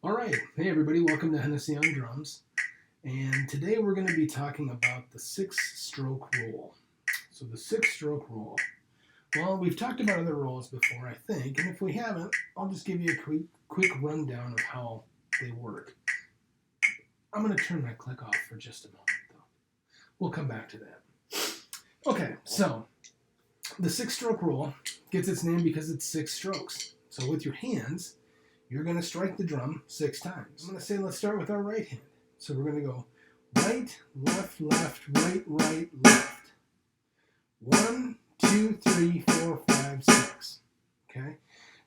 All right, hey everybody, welcome to Hennessy on Drums. And today we're going to be talking about the six-stroke roll. So the six-stroke roll. Well, we've talked about other rolls before, I think, and if we haven't, I'll just give you a quick rundown of how they work. I'm going to turn my click off for just a moment, though. We'll come back to that. Okay, so the six-stroke roll gets its name because it's 6 strokes. So with your hands, you're going to strike the drum 6 times. I'm going to say let's start with our right hand. So we're going to go right, left, left, right, right, left. 1, 2, 3, 4, 5, 6. Okay?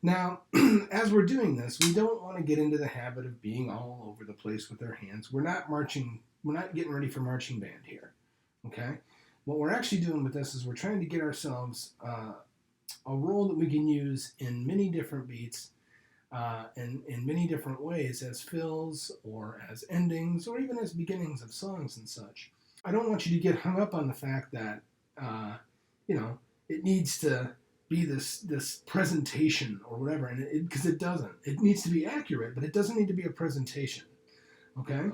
Now, as we're doing this, we don't want to get into the habit of being all over the place with our hands. We're not getting ready for marching band here. Okay? What we're actually doing with this is we're trying to get ourselves a roll that we can use in many different beats, and in many different ways, as fills or as endings or even as beginnings of songs and such. I don't want you to get hung up on the fact that it needs to be this presentation or whatever, and because it doesn't. It needs to be accurate, but it doesn't need to be a presentation. Okay.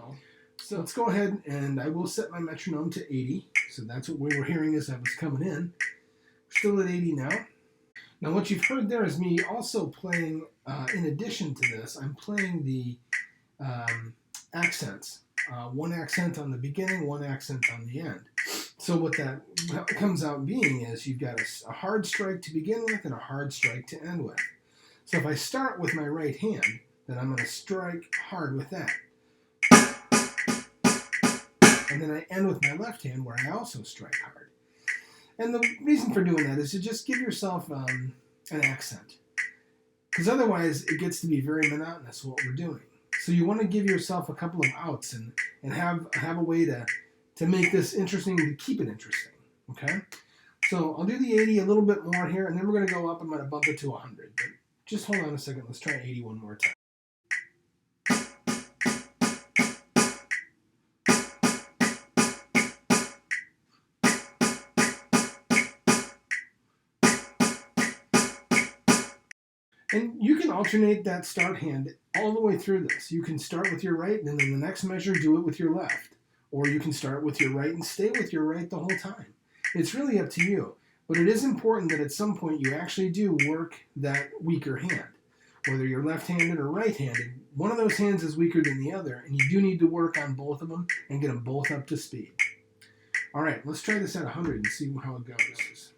So let's go ahead, and I will set my metronome to 80. So that's what we were hearing as I was coming in. We're still at 80 now. Now what you've heard there is me also playing, in addition to this, I'm playing the accents. One accent on the beginning, one accent on the end. So what that comes out being is you've got a hard strike to begin with and a hard strike to end with. So if I start with my right hand, then I'm going to strike hard with that. And then I end with my left hand where I also strike hard. And the reason for doing that is to just give yourself an accent. Because otherwise it gets to be very monotonous what we're doing. So you want to give yourself a couple of outs and have a way to make this interesting, to keep it interesting. Okay? So I'll do the 80 a little bit more here, and then we're going to go up. I'm going to bump it to 100. But just hold on a second. Let's try 80 one more time. And you can alternate that start hand all the way through this. You can start with your right, and then in the next measure, do it with your left. Or you can start with your right and stay with your right the whole time. It's really up to you. But it is important that at some point you actually do work that weaker hand. Whether you're left-handed or right-handed, one of those hands is weaker than the other, and you do need to work on both of them and get them both up to speed. All right, let's try this at 100 and see how it goes.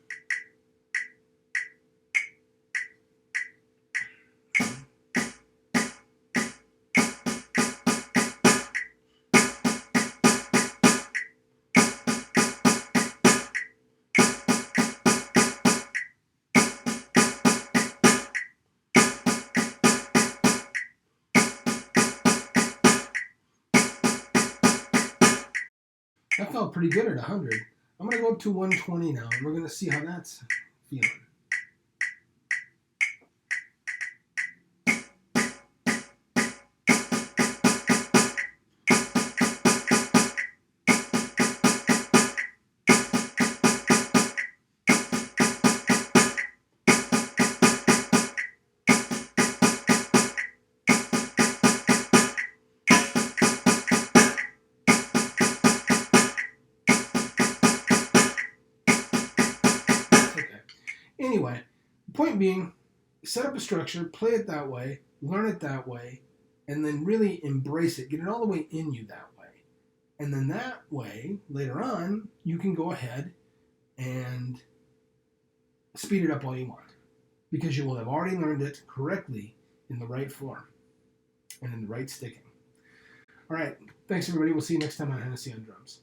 That felt pretty good at 100. I'm going to go up to 120 now, and we're going to see how that's feeling. Anyway, the point being, set up a structure, play it that way, learn it that way, and then really embrace it. Get it all the way in you that way. And then that way, later on, you can go ahead and speed it up all you want. Because you will have already learned it correctly in the right form and in the right sticking. All right, thanks everybody. We'll see you next time on Hennessy on Drums.